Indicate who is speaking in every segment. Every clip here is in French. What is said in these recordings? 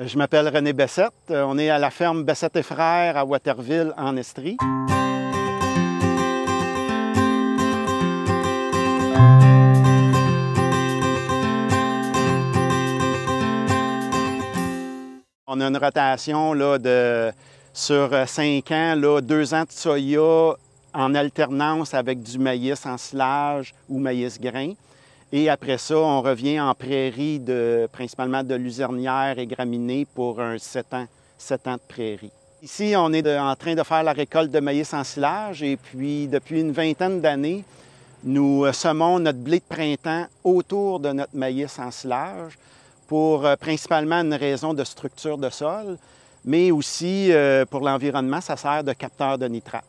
Speaker 1: Je m'appelle René Bessette. On est à la ferme Bessette et Frères à Waterville, en Estrie. On a une rotation là, sur 5 ans, là, 2 ans de soya en alternance avec du maïs en silage ou maïs grain. Et après ça, on revient en prairie, principalement de luzernière et graminées pour un 7 ans de prairie. Ici, on est en train de faire la récolte de maïs en silage et puis depuis une vingtaine d'années, nous semons notre blé de printemps autour de notre maïs en silage pour principalement une raison de structure de sol, mais aussi pour l'environnement, ça sert de capteur de nitrate.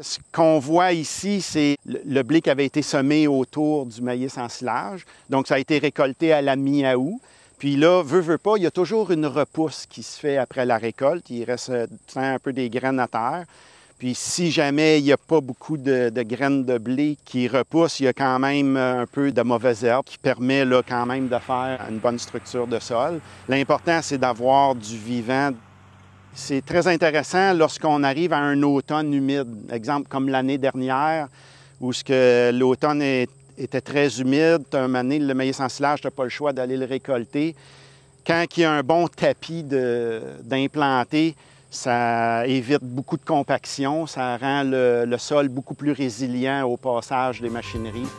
Speaker 1: Ce qu'on voit ici, c'est le blé qui avait été semé autour du maïs en silage. Donc, ça a été récolté à la mi-août. Puis là, veut pas, il y a toujours une repousse qui se fait après la récolte. Il reste un peu des graines à terre. Puis si jamais il n'y a pas beaucoup de graines de blé qui repoussent, il y a quand même un peu de mauvaises herbes qui permet là, quand même de faire une bonne structure de sol. L'important, c'est d'avoir du vivant. C'est très intéressant lorsqu'on arrive à un automne humide, exemple comme l'année dernière, où l'automne était très humide, un moment donné, le maïs en silage, tu n'as pas le choix d'aller le récolter. Quand il y a un bon tapis d'implanter, ça évite beaucoup de compaction, ça rend le sol beaucoup plus résilient au passage des machineries.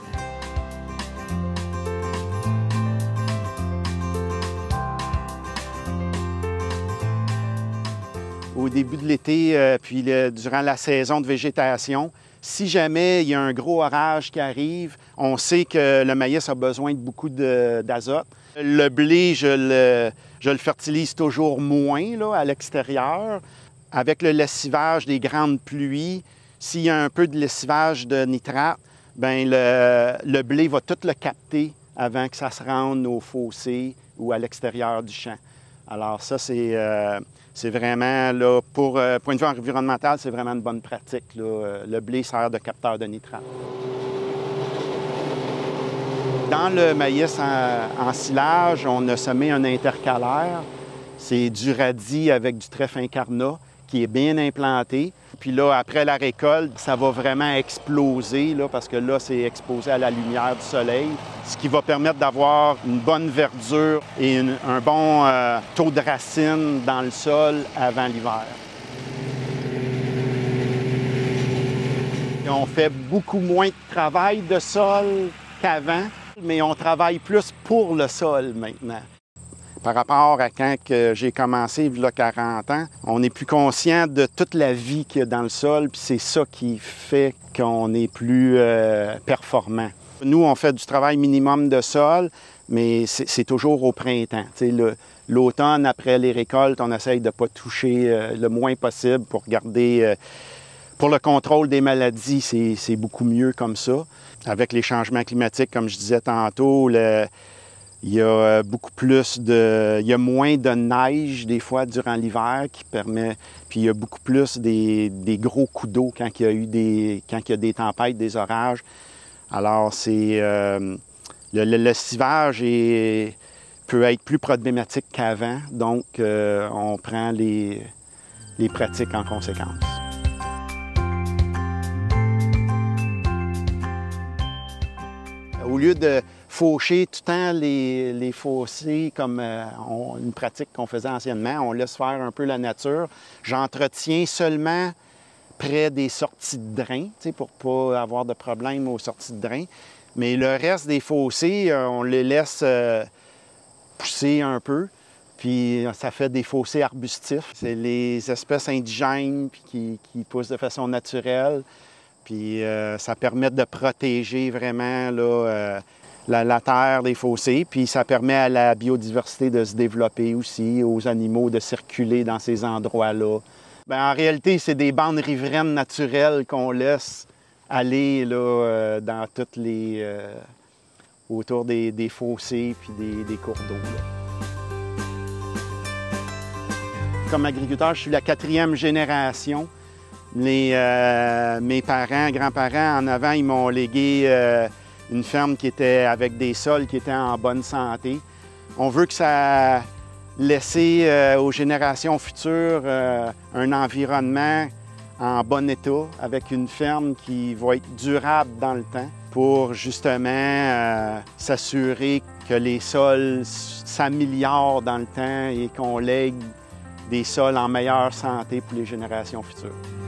Speaker 1: Au début de l'été, puis durant la saison de végétation, si jamais il y a un gros orage qui arrive, on sait que le maïs a besoin de beaucoup d'azote. Le blé, je le fertilise toujours moins là, à l'extérieur. Avec le lessivage des grandes pluies, s'il y a un peu de lessivage de nitrate, bien, le blé va tout le capter avant que ça se rende au fossé ou à l'extérieur du champ. Alors ça, c'est vraiment, là, pour point de vue environnemental, c'est vraiment une bonne pratique, là. Le blé sert de capteur de nitrate. Dans le maïs en silage, on a semé un intercalaire. C'est du radis avec du trèfle incarnat qui est bien implanté. Puis là, après la récolte, ça va vraiment exploser là, parce que là, c'est exposé à la lumière du soleil, ce qui va permettre d'avoir une bonne verdure et un bon taux de racines dans le sol avant l'hiver. On fait beaucoup moins de travail de sol qu'avant, mais on travaille plus pour le sol maintenant. Par rapport à quand j'ai commencé, il y a 40 ans, on est plus conscient de toute la vie qu'il y a dans le sol, puis c'est ça qui fait qu'on est plus performant. Nous, on fait du travail minimum de sol, mais c'est toujours au printemps. L'automne, après les récoltes, on essaye de ne pas toucher le moins possible pour garder... pour le contrôle des maladies, c'est beaucoup mieux comme ça. Avec les changements climatiques, comme je disais tantôt, il y a il y a moins de neige des fois durant l'hiver qui permet, puis il y a beaucoup plus des gros coups d'eau quand il y a des tempêtes, des orages. Alors le lessivage peut être plus problématique qu'avant, donc on prend les pratiques en conséquence. Au lieu de faucher tout le temps les fossés comme une pratique qu'on faisait anciennement, on laisse faire un peu la nature. J'entretiens seulement près des sorties de drain, pour ne pas avoir de problème aux sorties de drain. Mais le reste des fossés, on les laisse pousser un peu, puis ça fait des fossés arbustifs. C'est les espèces indigènes qui poussent de façon naturelle. Puis ça permet de protéger vraiment là, la terre des fossés, puis ça permet à la biodiversité de se développer aussi, aux animaux de circuler dans ces endroits-là. Bien, en réalité, c'est des bandes riveraines naturelles qu'on laisse aller là, dans toutes autour des fossés puis des cours d'eau. Comme agriculteur, je suis la 4e génération. Mes parents, grands-parents, en avant, ils m'ont légué une ferme qui était avec des sols qui étaient en bonne santé. On veut que ça laisser aux générations futures un environnement en bon état, avec une ferme qui va être durable dans le temps pour justement s'assurer que les sols s'améliorent dans le temps et qu'on lègue des sols en meilleure santé pour les générations futures.